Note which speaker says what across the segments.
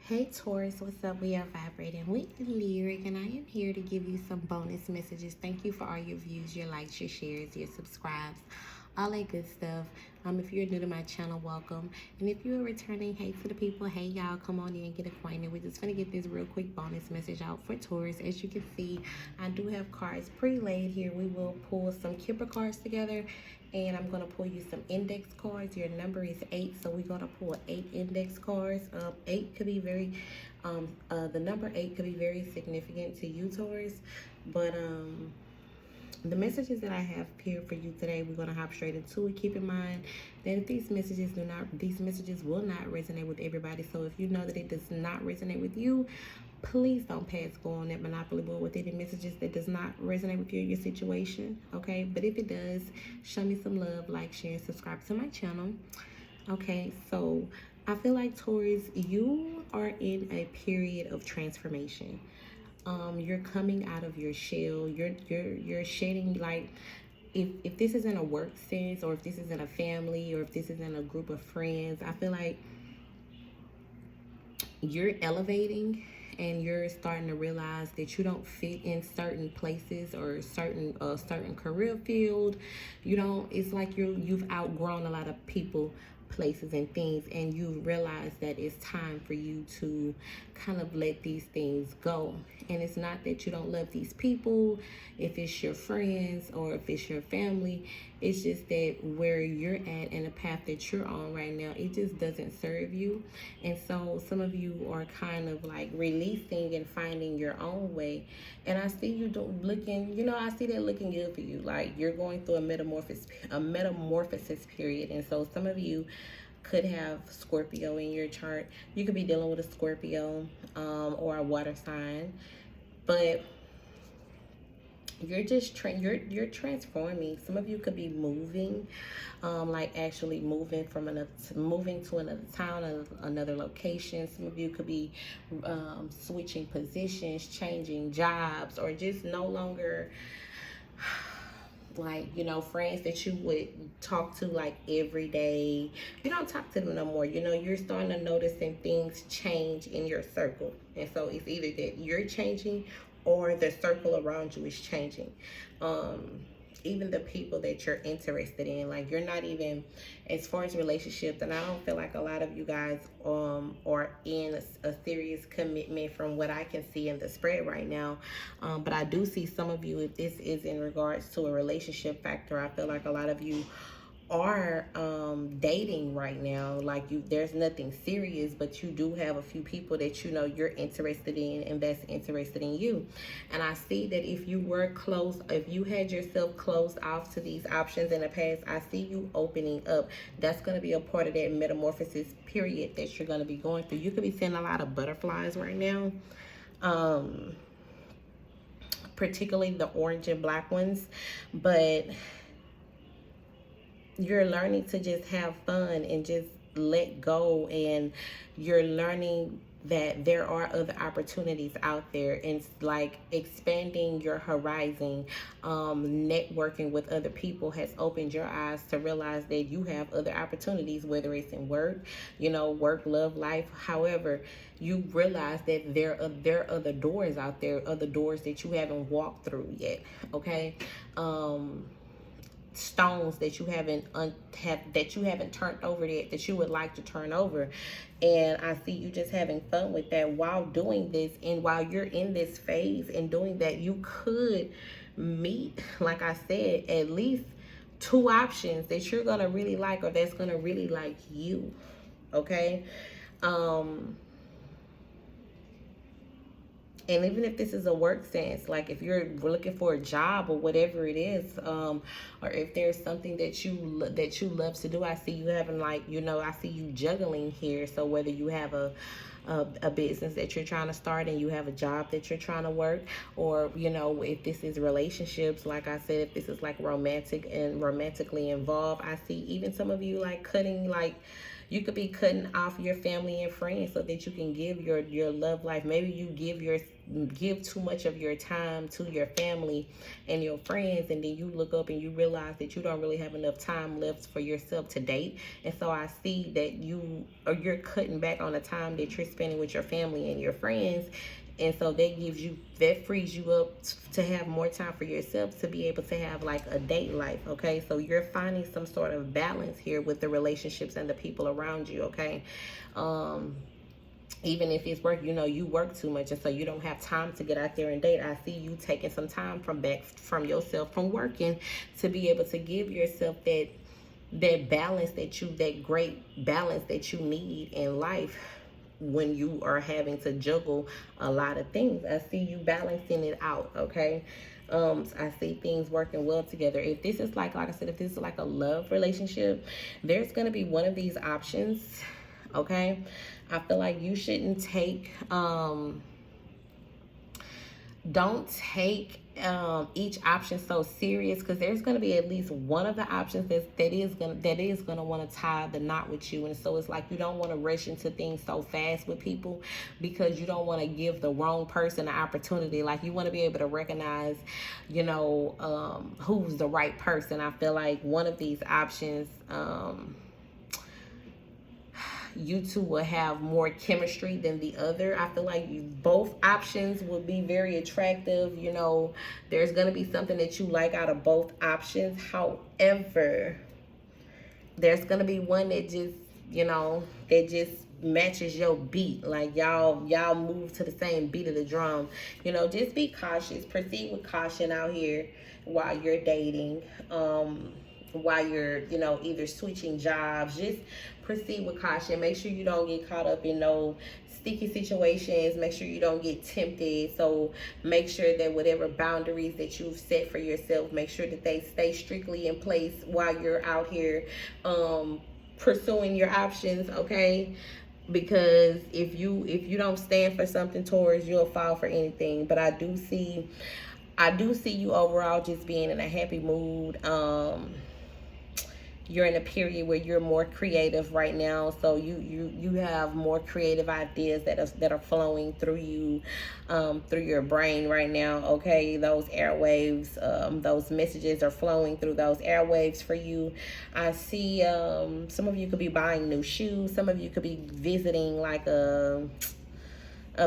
Speaker 1: Hey Taurus, what's up? We are vibrating with Lyric, and I am here to give you some bonus messages. Thank you for all your views, your likes, your shares, your subscribes, all that good stuff. If you're new to my channel, welcome. And if you're returning, hey to the people, hey y'all, come on in and get acquainted. We're just gonna get this real quick bonus message out for Taurus. As you can see, I do have cards pre-laid here. We will pull some Kipper cards together, and I'm gonna pull you some index cards. Your number is 8, so we're gonna pull 8 index cards. 8 could be very the number 8 could be very significant to you, Taurus, but the messages that I have here for you today, we're gonna hop straight into it. Keep in mind that these messages will not resonate with everybody. So if you know that it does not resonate with you, please don't pass go on that monopoly board with any messages that does not resonate with you or your situation. Okay, but if it does, show me some love, like, share, and subscribe to my channel. Okay, so I feel like Taurus, you are in a period of transformation. You're coming out of your shell. You're shedding, like, if this is in a work sense, or if this is in a family, or if this is in a group of friends, I feel like you're elevating and you're starting to realize that you don't fit in certain places or certain career field. You don't, it's like you've outgrown a lot of people, places, and things, and you realize that it's time for you to kind of let these things go. And it's not that you don't love these people, if it's your friends or if it's your family. It's just that where you're at and the path that you're on right now, it just doesn't serve you. And so some of you are kind of like releasing and finding your own way. And I see you looking, I see that looking good for you. Like, you're going through a metamorphosis period. And so some of you could have Scorpio in your chart. You could be dealing with a Scorpio or a water sign, but you're just you're transforming. Some of you could be moving, like actually moving to another town, another location. Some of you could be switching positions, changing jobs, or just no longer like, friends that you would talk to like every day. You don't talk to them no more. You're starting to notice and things change in your circle. And so it's either that you're changing or the circle around you is changing. Even the people that you're interested in, like, you're not even, as far as relationships, and I don't feel like a lot of you guys are in a serious commitment from what I can see in the spread right now. But I do see some of you, if this is in regards to a relationship factor, I feel like a lot of you are dating right now. Like, there's nothing serious, but you do have a few people that you're interested in and that's interested in you. And I see that if you had yourself closed off to these options in the past, I see you opening up. That's going to be a part of that metamorphosis period that you're going to be going through. You could be seeing a lot of butterflies right now, particularly the orange and black ones, but you're learning to just have fun and just let go, and you're learning that there are other opportunities out there, and like expanding your horizon. Networking with other people has opened your eyes to realize that you have other opportunities, whether it's in work, love, life. However, you realize that there are other doors out there, other doors that you haven't walked through yet. Okay. Stones that you haven't turned over yet, that you would like to turn over. And I see you just having fun with that while doing this. And while you're in this phase and doing that, you could meet, like I said, at least 2 options that you're gonna really like, or that's gonna really like you. Okay. And even if this is a work sense, like if you're looking for a job or whatever it is, or if there's something that you love to do, I see you having, like, I see you juggling here. So whether you have a business that you're trying to start and you have a job that you're trying to work, or if this is relationships, like I said, if this is like romantically involved, I see even some of you like cutting, like, You could be cutting off your family and friends so that you can give your love life. Maybe you give too much of your time to your family and your friends, and then you look up and you realize that you don't really have enough time left for yourself to date. And so I see that you're cutting back on the time that you're spending with your family and your friends. And so that frees you up to have more time for yourself, to be able to have like a date life. Okay, so you're finding some sort of balance here with the relationships and the people around you. Okay, even if it's work, you work too much, and so you don't have time to get out there and date. I see you taking some time from yourself, from working, to be able to give yourself that balance, that great balance that you need in life when you are having to juggle a lot of things. I see you balancing it out. Okay, I see things working well together. If this is like I said, if this is like a love relationship, there's going to be one of these options. Okay, I feel like you shouldn't take don't take each option so serious, because there's going to be at least one of the options that is going to want to tie the knot with you. And so it's like you don't want to rush into things so fast with people, because you don't want to give the wrong person the opportunity. Like, you want to be able to recognize who's the right person. I feel like one of these options, you two will have more chemistry than the other. I feel like both options will be very attractive. There's going to be something that you like out of both options. However, there's going to be one that just matches your beat. Like, y'all move to the same beat of the drum. Just be cautious. Proceed with caution out here while you're dating. While you're, either switching jobs, just proceed with caution. Make sure you don't get caught up in no sticky situations. Make sure you don't get tempted. So make sure that whatever boundaries that you've set for yourself, make sure that they stay strictly in place while you're out here pursuing your options. Okay, because if you don't stand for something, Taurus, you'll fall for anything. But I do see you overall just being in a happy mood. You're in a period where you're more creative right now, so you have more creative ideas that are flowing through you, through your brain right now. Okay, those airwaves, those messages are flowing through those airwaves for you. I see some of you could be buying new shoes. Some of you could be visiting like a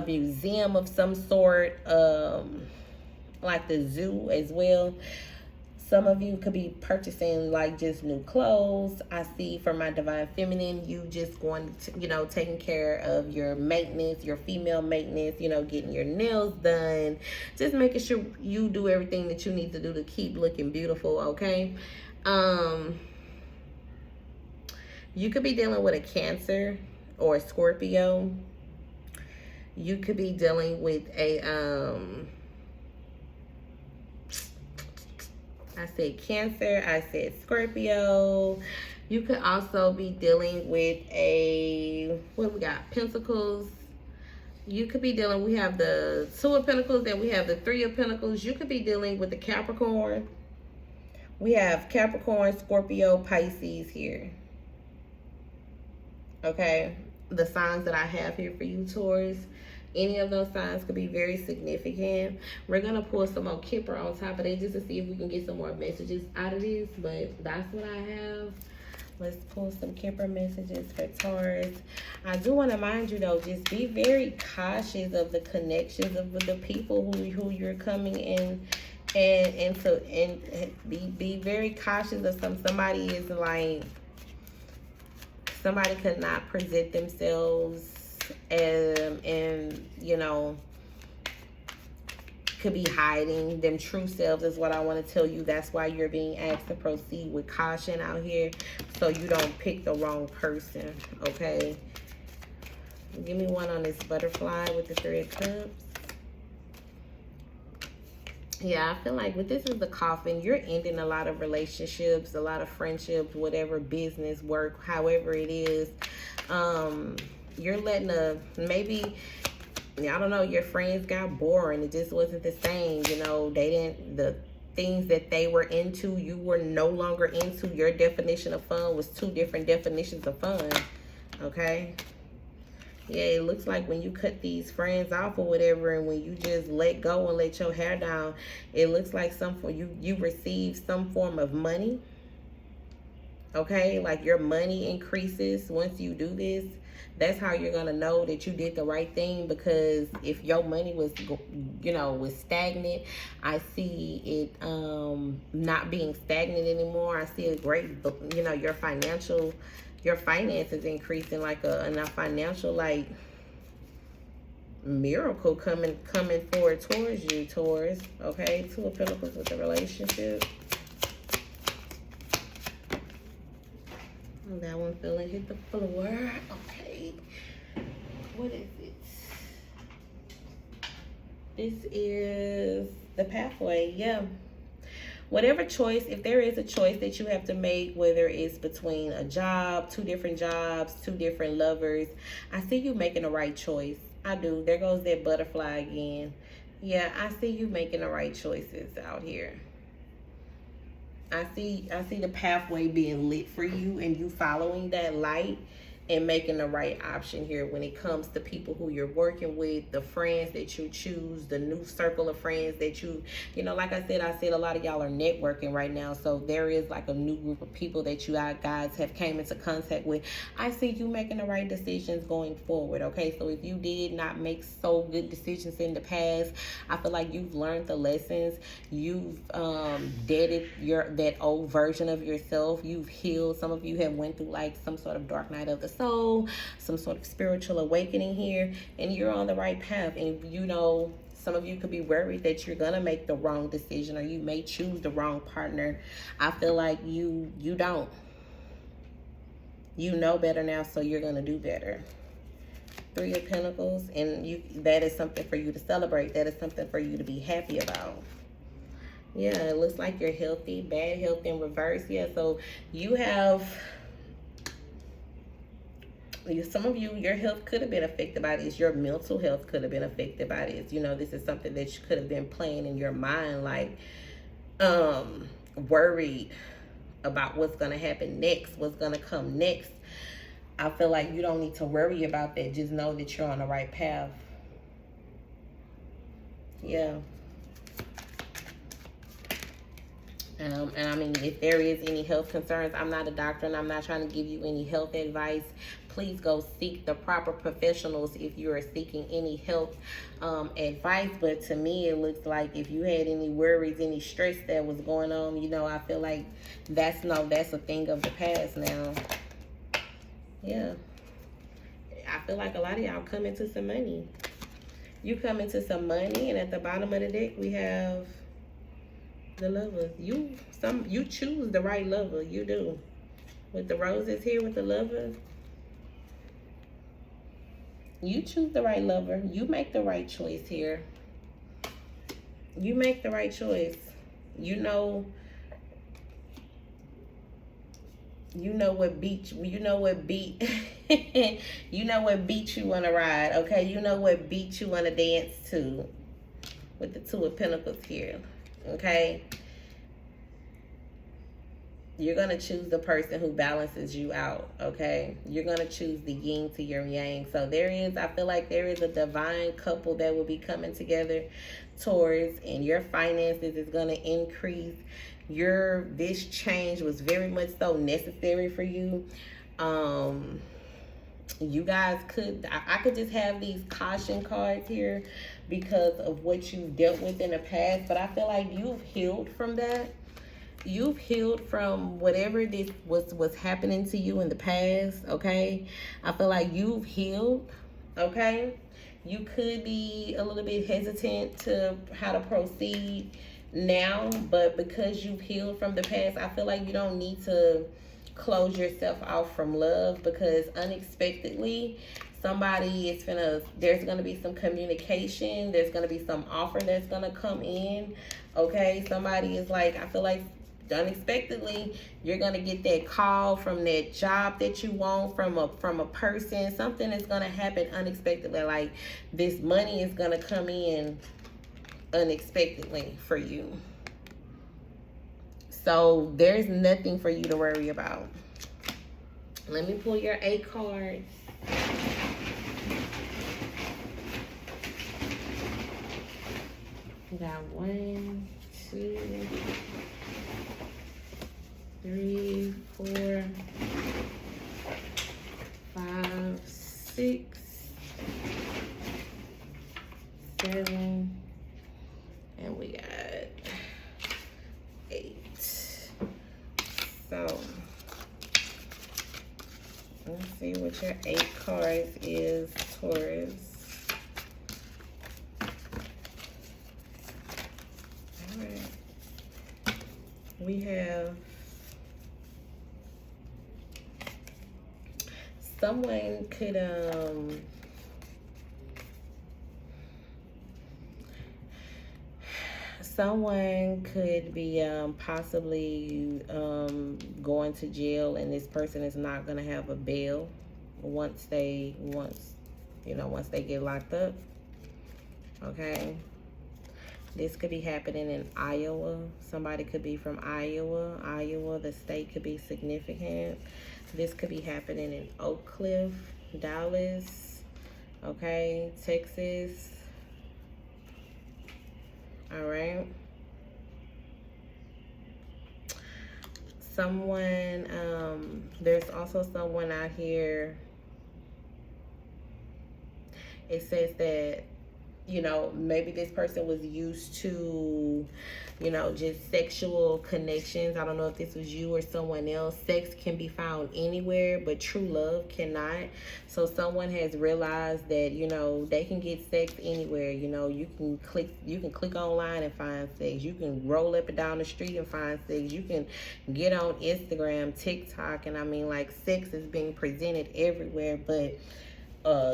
Speaker 1: museum of some sort, like the zoo as well. Some of you could be purchasing like just new clothes. I see for my divine feminine, you just going to, taking care of your maintenance, your female maintenance, getting your nails done, just making sure you do everything that you need to do to keep looking beautiful. Okay. You could be dealing with a Cancer or a Scorpio. You could be dealing with a I said Cancer, I said Scorpio. You could also be dealing with what we got? Pentacles. You could be dealing, we have the Two of Pentacles, then we have the Three of Pentacles. You could be dealing with the Capricorn. We have Capricorn, Scorpio, Pisces here. Okay, the signs that I have here for you, Taurus. Any of those signs could be very significant. We're going to pull some more Kipper on top of that just to see if we can get some more messages out of this. But that's what I have. Let's pull some Kipper messages for Taurus. I do want to mind you, though, just be very cautious of the connections of the people who you're coming in. And be very cautious of somebody is like, somebody could not present themselves and could be hiding them true selves is what I want to tell you. That's why you're being asked to proceed with caution out here, so you don't pick the wrong person. Okay, give me one on this butterfly with the Three of Cups. Yeah, I feel like with this is the coffin, you're ending a lot of relationships, a lot of friendships, whatever, business, work, however it is. You're letting maybe, I don't know, your friends got boring. It just wasn't the same. The things that they were into, you were no longer into. Your definition of fun was two different definitions of fun. okay? Yeah, it looks like when you cut these friends off or whatever, and when you just let go and let your hair down, it looks like you receive some form of money, okay? Like your money increases once you do this. That's how you're gonna know that you did the right thing, because if your money was, was stagnant, I see it not being stagnant anymore. I see a great, your finances increasing, like a financial, like, miracle coming forward towards you, Taurus. Okay, Two of Pentacles with the relationship. That one feeling hit the floor. Okay, what is it? This is the pathway. Yeah, whatever choice, if there is a choice that you have to make, whether it's between a job, two different jobs, two different lovers, I see you making the right choice. I do. There goes that butterfly again. Yeah, I see you making the right choices out here. I see the pathway being lit for you, and you following that light and making the right option here when it comes to people who you're working with, the friends that you choose, the new circle of friends that like I said a lot of y'all are networking right now. So there is like a new group of people that you guys have came into contact with. I see you making the right decisions going forward, okay? So if you did not make so good decisions in the past, I feel like you've learned the lessons. You've deaded that old version of yourself. You've healed. Some of you have went through like some sort of dark night of the soul, some sort of spiritual awakening here, and you're on the right path. And some of you could be worried that you're gonna make the wrong decision, or you may choose the wrong partner. I feel like you don't. You know better now, so you're gonna do better. Three of Pentacles, and that is something for you to celebrate. That is something for you to be happy about. Yeah, it looks like you're healthy. Bad health in reverse. Yeah, so you have, some of you, your health could have been affected by this. Your mental health could have been affected by this. This is something that you could have been playing in your mind, like worried about what's going to happen next, what's going to come next. I feel like you don't need to worry about that. Just know that you're on the right path. Yeah. And I mean, if there is any health concerns, I'm not a doctor and I'm not trying to give you any health advice. Please go seek the proper professionals if you are seeking any health advice. But to me, it looks like if you had any worries, any stress that was going on, I feel like that's a thing of the past now. Yeah. I feel like a lot of y'all come into some money. You come into some money, and at the bottom of the deck, we have the lover. You choose the right lover. You do. With the roses here, with the lover, you choose the right lover. You make the right choice here. You make the right choice. You know what beat you want to ride, okay? You know what beat you want to dance to, with the Two of Pentacles here, okay? You're going to choose the person who balances you out, okay? You're going to choose the yin to your yang. So I feel like there is a divine couple that will be coming together, Taurus, and your finances is going to increase. This change was very much so necessary for you. You guys I could just have these caution cards here because of what you dealt with in the past, but I feel like you've healed from that. You've healed from whatever this was happening to you in the past, okay? I feel like you've healed, okay? You could be a little bit hesitant to how to proceed now, but because you've healed from the past, I feel like you don't need to close yourself off from love, because unexpectedly there's gonna be some communication, there's gonna be some offer that's gonna come in, okay? Somebody is like, I feel like unexpectedly you're gonna get that call from that job that you want, from a person. Something is gonna happen unexpectedly, like this money is gonna come in unexpectedly for you. So there's nothing for you to worry about. Let me pull your 8 cards. We got 1, 2, 3, 4, 5, 6, 7, and we got 8. So let's see what your 8 cards is, Taurus. All right. We have someone could be possibly going to jail, and this person is not going to have a bail once they get locked up. Okay, this could be happening in Iowa. Somebody could be from Iowa. The state could be significant. This could be happening in Oak Cliff, Dallas, okay, Texas. All right. There's also someone out here. It says that, maybe this person was used to, just sexual connections. I don't know if this was you or someone else. Sex can be found anywhere, but true love cannot. So someone has realized that, they can get sex anywhere. You can click online and find sex. You can roll up and down the street and find sex. You can get on Instagram, TikTok, and sex is being presented everywhere, but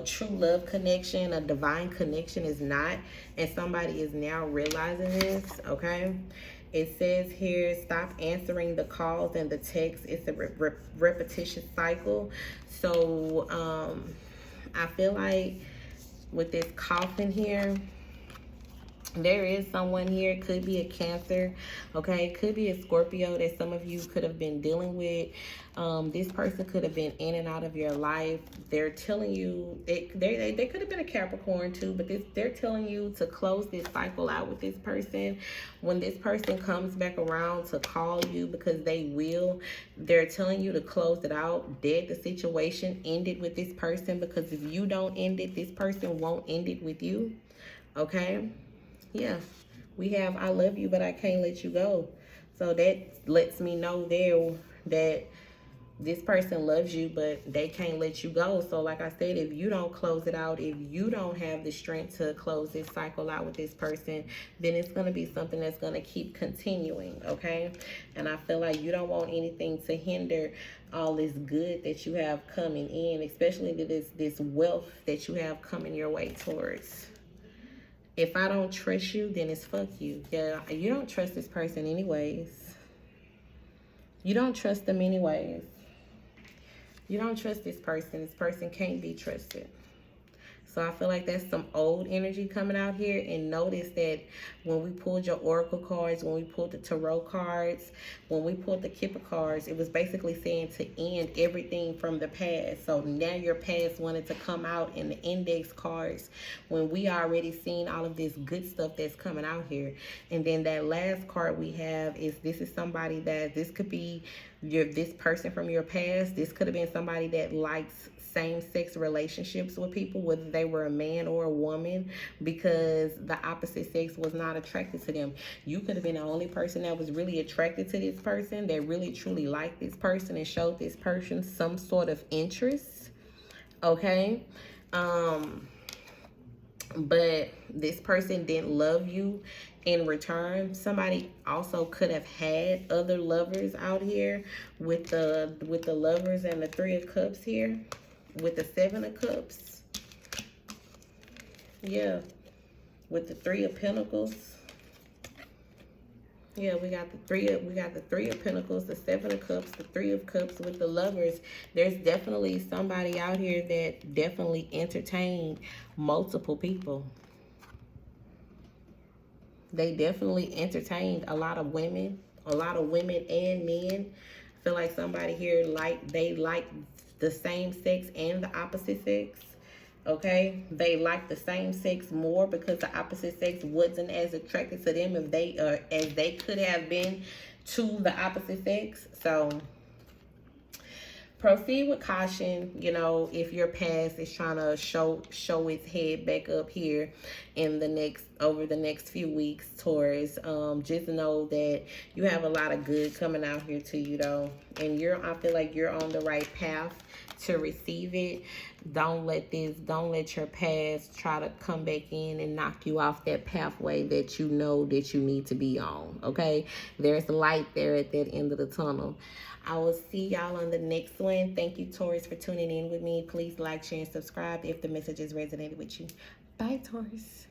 Speaker 1: true love connection, a divine connection is not, and somebody is now realizing this. Okay, it says here, stop answering the calls and the texts. It's a repetitious cycle. So I feel like with this coffin here, there is someone here. Could be a Cancer, okay, could be a Scorpio that some of you could have been dealing with. This person could have been in and out of your life. They're telling you, they could have been a Capricorn too, but they're telling you to close this cycle out with this person. When this person comes back around to call you, because they will, they're telling you to close it out, dead the situation, end it with this person, because if you don't end it, this person won't end it with you. Okay. Yeah, we have I love you, but I can't let you go. So that lets me know there that this person loves you, but they can't let you go. So like I said, if you don't close it out, if you don't have the strength to close this cycle out with this person, then it's going to be something that's going to keep continuing, okay? And I feel like you don't want anything to hinder all this good that you have coming in, especially this wealth that you have coming your way towards. If I don't trust you, then it's fuck you. Yeah, you don't trust this person anyways. You don't trust them anyways. You don't trust this person. This person can't be trusted. So I feel like that's some old energy coming out here. And notice that when we pulled your oracle cards, when we pulled the tarot cards, when we pulled the Kipper cards, it was basically saying to end everything from the past. So now your past wanted to come out in the index cards when we already seen all of this good stuff that's coming out here. And then that last card we have is, this is somebody that, this could be this person from your past. This could have been somebody that likes same-sex relationships with people, whether they were a man or a woman, because the opposite sex was not attracted to them. You could have been the only person that was really attracted to this person, that really truly liked this person and showed this person some sort of interest, okay? But this person didn't love you in return. Somebody also could have had other lovers out here with the lovers and the 3 of Cups here, with the 7 of Cups. Yeah, with the 3 of Pentacles. Yeah, we got the 3 of Pentacles, the 7 of Cups, the 3 of Cups with the lovers. There's definitely somebody out here that definitely entertained multiple people. They definitely entertained a lot of women and men. I feel like somebody here, they like the same sex and the opposite sex. Okay, they like the same sex more because the opposite sex wasn't as attracted to them if they as they could have been to the opposite sex. So proceed with caution. You know, if your past is trying to show its head back up here in the next few weeks, Taurus, just know that you have a lot of good coming out here to you though, and I feel like you're on the right path to receive it. Don't let your past try to come back in and knock you off that pathway that you know that you need to be on. Okay, there's light there at that end of the tunnel. I will see y'all on the next one. Thank you, Taurus, for tuning in with me. Please like, share, and subscribe if the messages resonated with you. Bye, Taurus.